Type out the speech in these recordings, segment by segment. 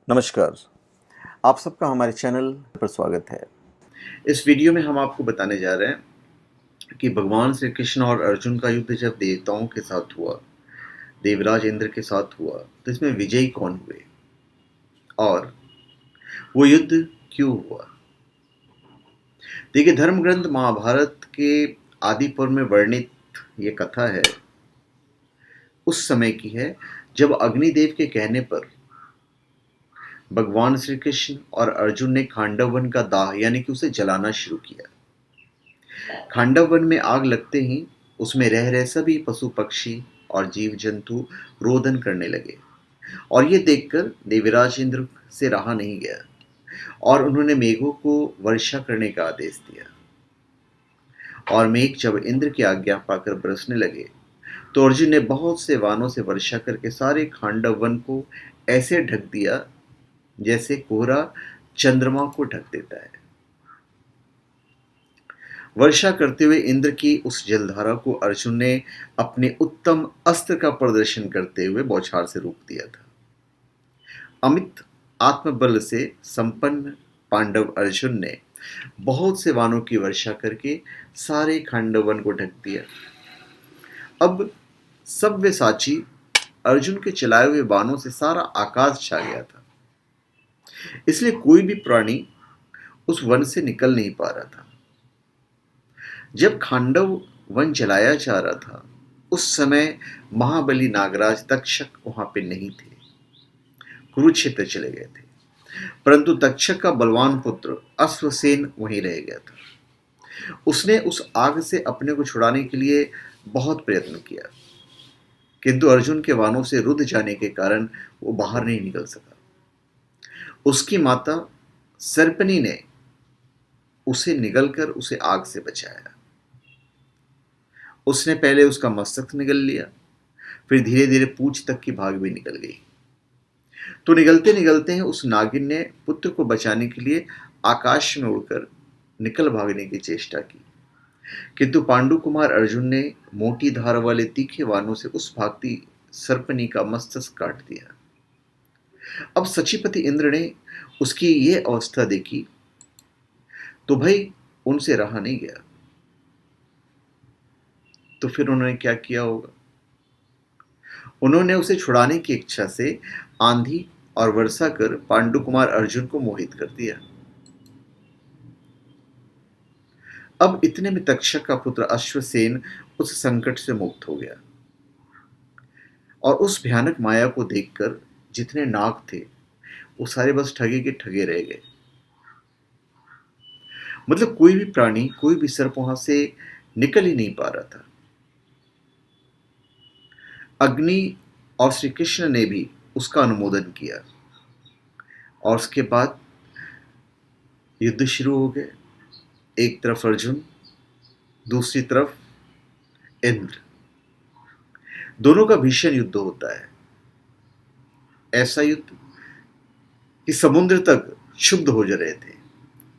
नमस्कार। आप सबका हमारे चैनल पर स्वागत है। इस वीडियो में हम आपको बताने जा रहे हैं कि भगवान श्री कृष्ण और अर्जुन का युद्ध जब देवताओं के साथ हुआ, देवराज इंद्र के साथ हुआ, तो इसमें विजयी कौन हुए और वो युद्ध क्यों हुआ। देखिए, धर्म ग्रंथ महाभारत के आदि पर्व में वर्णित ये कथा है, उस समय की है जब अग्निदेव के कहने पर भगवान श्री कृष्ण और अर्जुन ने खांडव वन का दाह यानी कि उसे जलाना शुरू किया। खांडव वन में आग लगते ही उसमें रह रहे सभी पशु पक्षी और जीव जंतु रोदन करने लगे और ये देखकर देवराज इंद्र से रहा नहीं गया और उन्होंने मेघों को वर्षा करने का आदेश दिया। और मेघ जब इंद्र की आज्ञा पाकर बरसने लगे तो अर्जुन ने बहुत से वानों से वर्षा करके सारे खांडव वन को ऐसे ढक दिया जैसे कोहरा चंद्रमा को ढक देता है। वर्षा करते हुए इंद्र की उस जलधारा को अर्जुन ने अपने उत्तम अस्त्र का प्रदर्शन करते हुए बौछार से रोक दिया था। अमित आत्मबल से संपन्न पांडव अर्जुन ने बहुत से वानों की वर्षा करके सारे खांडव वन को ढक दिया। अब सव्यसाची अर्जुन के चलाए हुए बाणों से सारा आकाश छा गया था, इसलिए कोई भी प्राणी उस वन से निकल नहीं पा रहा था। जब खांडव वन जलाया जा रहा था उस समय महाबली नागराज तक्षक वहां पे नहीं थे, कुरुक्षेत्र चले गए थे। परंतु तक्षक का बलवान पुत्र अश्वसेन वहीं रह गया था। उसने उस आग से अपने को छुड़ाने के लिए बहुत प्रयत्न किया, किंतु अर्जुन के वानों से रुद्ध जाने के कारण वो बाहर नहीं निकल सका। उसकी माता सर्पनी ने उसे निगलकर उसे आग से बचाया। उसने पहले उसका मस्तक निगल लिया, फिर धीरे धीरे पूंछ तक की भाग भी निकल गई। तो निगलते निगलते हैं उस नागिन ने पुत्र को बचाने के लिए आकाश में उड़कर निकल भागने की चेष्टा की, किंतु पांडु कुमार अर्जुन ने मोटी धार वाले तीखे वानों से उस भागती सर्पनी का मस्तक काट दिया। अब सचिपति इंद्र ने उसकी यह अवस्था देखी तो भाई उनसे रहा नहीं गया। तो फिर उन्होंने क्या किया होगा? उन्होंने उसे छुड़ाने की इच्छा से आंधी और वर्षा कर पांडु कुमार अर्जुन को मोहित कर दिया। अब इतने में तक्षक का पुत्र अश्वसेन उस संकट से मुक्त हो गया और उस भयानक माया को देखकर जितने नाग थे वो सारे बस ठगे के ठगे रह गए। मतलब कोई भी प्राणी, कोई भी सर्प वहां से निकल ही नहीं पा रहा था। अग्नि और श्री कृष्ण ने भी उसका अनुमोदन किया और उसके बाद युद्ध शुरू हो गए। एक तरफ अर्जुन, दूसरी तरफ इंद्र, दोनों का भीषण युद्ध होता है। ऐसा युद्ध कि समुद्र तक क्षुब्ध हो जा रहे थे।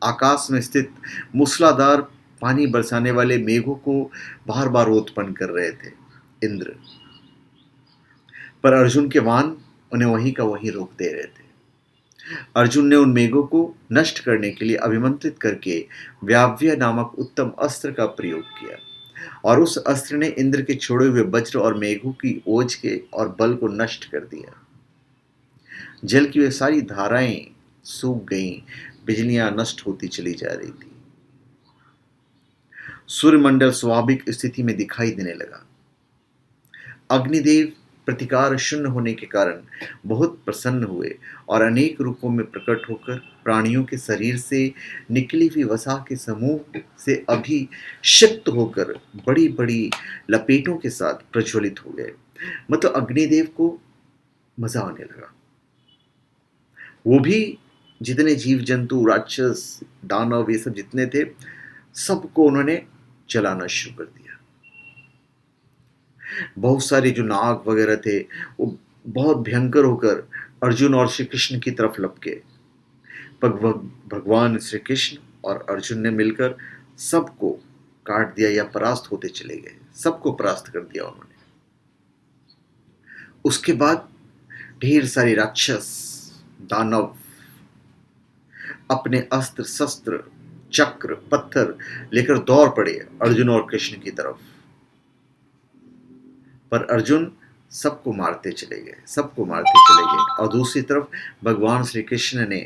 आकाश में स्थित मूसलाधार पानी बरसाने वाले मेघों को बार बार उत्पन्न कर रहे थे इंद्र, पर अर्जुन के वाहन उन्हें वहीं का वहीं रोक दे रहे थे। अर्जुन ने उन मेघों को नष्ट करने के लिए अभिमंत्रित करके व्याव्य नामक उत्तम अस्त्र का प्रयोग किया और उस अस्त्र ने इंद्र के छोड़े हुए वज्र और मेघों की ओज के और बल को नष्ट कर दिया। जल की वे सारी धाराएं सूख गईं, बिजलियां नष्ट होती चली जा रही थी। सूर्यमंडल स्वाभाविक स्थिति में दिखाई देने लगा। अग्निदेव प्रतिकार शून्य होने के कारण बहुत प्रसन्न हुए और अनेक रूपों में प्रकट होकर प्राणियों के शरीर से निकली हुई वसा के समूह से अभिषिक्त होकर बड़ी बड़ी लपेटों के साथ प्रज्वलित हो गए। मतलब अग्निदेव को मजा आने लगा। वो भी जितने जीव जंतु, राक्षस, दानव, ये सब जितने थे, सबको उन्होंने जलाना शुरू कर दिया। बहुत सारे जो नाग वगैरह थे वो बहुत भयंकर होकर अर्जुन और श्री कृष्ण की तरफ लपके। भगवान श्री कृष्ण और अर्जुन ने मिलकर सबको काट दिया या परास्त होते चले गए। सबको परास्त कर दिया उन्होंने। उसके बाद ढेर सारे राक्षस, दानव अपने अस्त्र शस्त्र चक्र पत्थर लेकर दौड़ पड़े अर्जुन और कृष्ण की तरफ। पर अर्जुन सबको मारते चले गए और दूसरी तरफ भगवान श्री कृष्ण ने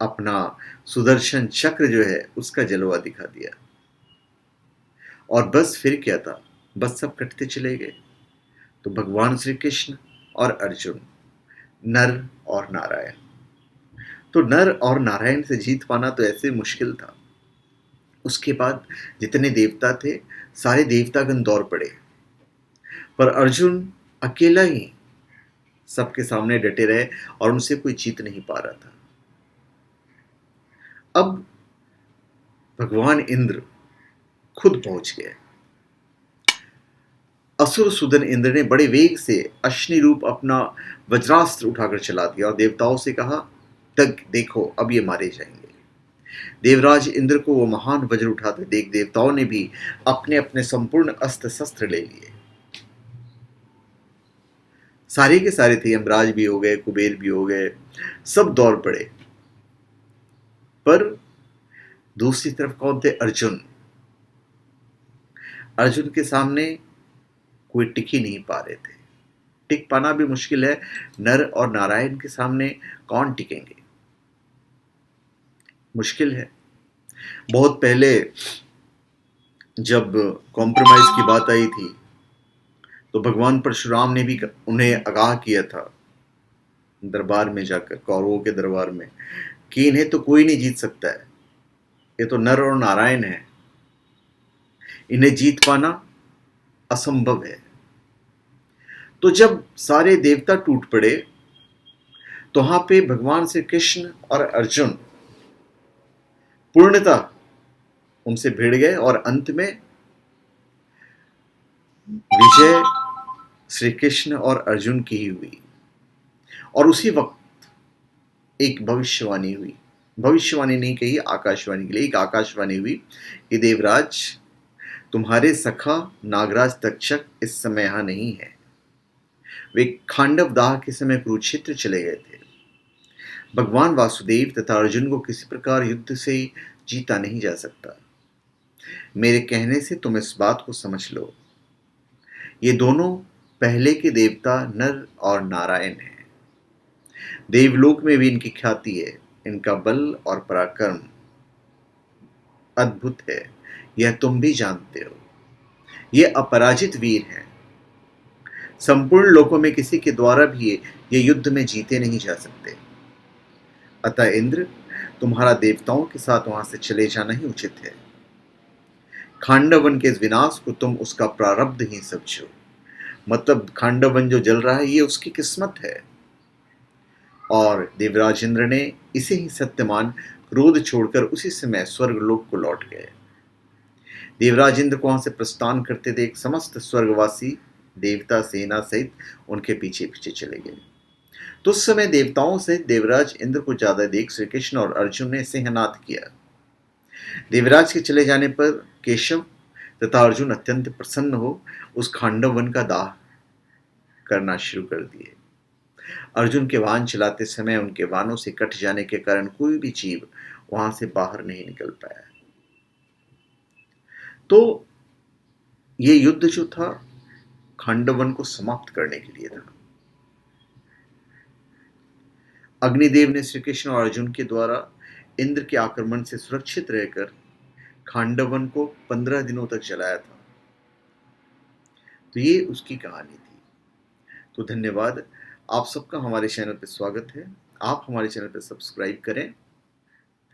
अपना सुदर्शन चक्र जो है उसका जलवा दिखा दिया। और बस फिर क्या था, बस सब कटते चले गए। तो भगवान श्री कृष्ण और अर्जुन, नर और नारायण। तो नर और नारायण से जीत पाना तो ऐसे मुश्किल था। उसके बाद जितने देवता थे सारे देवतागण दौड़ पड़े, पर अर्जुन अकेला ही सबके सामने डटे रहे और उनसे कोई जीत नहीं पा रहा था। अब भगवान इंद्र खुद पहुंच गए। असुर सुदन इंद्र ने बड़े वेग से अश्नि रूप अपना वज्रास्त्र उठाकर चला दिया और देवताओं से कहा, तक देखो अब ये मारे जाएंगे। देवराज इंद्र को वो महान वज्र उठाते देख देवताओं ने भी अपने अपने संपूर्ण अस्त्र शस्त्र ले लिए। सारे के सारे थे, यमराज भी हो गए, कुबेर भी हो गए, सब दौड़ पड़े। पर दूसरी तरफ कौन थे? अर्जुन। अर्जुन के सामने कोई टिक ही नहीं पा रहे थे। टिक पाना भी मुश्किल है, नर और नारायण के सामने कौन टिकेंगे? मुश्किल है। बहुत पहले जब कॉम्प्रोमाइज की बात आई थी तो भगवान परशुराम ने भी उन्हें आगाह किया था दरबार में जाकर, कौरवों के दरबार में, कि इन्हें तो कोई नहीं जीत सकता है, ये तो नर और नारायण है, इन्हें जीत पाना असंभव है। तो जब सारे देवता टूट पड़े तो वहां पे भगवान श्री कृष्ण और अर्जुन पूर्णतः उनसे भिड़ गए और अंत में विजय श्री कृष्ण और अर्जुन की ही हुई। और उसी वक्त एक भविष्यवाणी हुई, भविष्यवाणी नहीं कही, आकाशवाणी के लिए एक आकाशवाणी हुई कि देवराज, तुम्हारे सखा नागराज तक्षक इस समय यहां नहीं है। वे खांडव दाह के समय कुरुक्षेत्र चले गए थे। भगवान वासुदेव तथा अर्जुन को किसी प्रकार युद्ध से जीता नहीं जा सकता। मेरे कहने से तुम इस बात को समझ लो, ये दोनों पहले के देवता नर और नारायण हैं। देवलोक में भी इनकी ख्याति है, इनका बल और पराक्रम अद्भुत है, यह तुम भी जानते हो। ये अपराजित वीर हैं, संपूर्ण लोकों में किसी के द्वारा भी ये युद्ध में जीते नहीं जा सकते। अतः इंद्र, तुम्हारा देवताओं के साथ वहां से चले जाना ही उचित है। खांडवन के इस विनाश को तुम उसका प्रारब्ध ही समझो। मतलब खांडवन जो जल रहा है ये उसकी किस्मत है। और देवराज इंद्र ने इसे ही सत्य मान क्रोध छोड़कर उसी समय स्वर्गलोक को लौट गए। देवराज इंद्र को वहां से प्रस्थान करते देख समस्त स्वर्गवासी देवता सेना सहित उनके पीछे पीछे चले गए। तो उस समय देवताओं से देवराज इंद्र को ज्यादा देख श्री कृष्ण और अर्जुन ने सिंहनाद किया। देवराज के चले जाने पर केशव तथा अर्जुन अत्यंत प्रसन्न हो उस खांडव वन का दाह करना शुरू कर दिए। अर्जुन के वाहन चलाते समय उनके वाहनों से कट जाने के कारण कोई भी जीव वहां से बाहर नहीं निकल पाया। तो ये युद्ध जो था खांडवन को समाप्त करने के लिए था। अग्निदेव ने श्री कृष्ण और अर्जुन के द्वारा इंद्र के आक्रमण से सुरक्षित रहकर खांडवन को 15 दिनों तक जलाया था। तो ये उसकी कहानी थी। तो धन्यवाद, आप सबका हमारे चैनल पर स्वागत है। आप हमारे चैनल पर सब्सक्राइब करें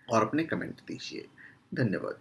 और अपने कमेंट दीजिए। धन्यवाद।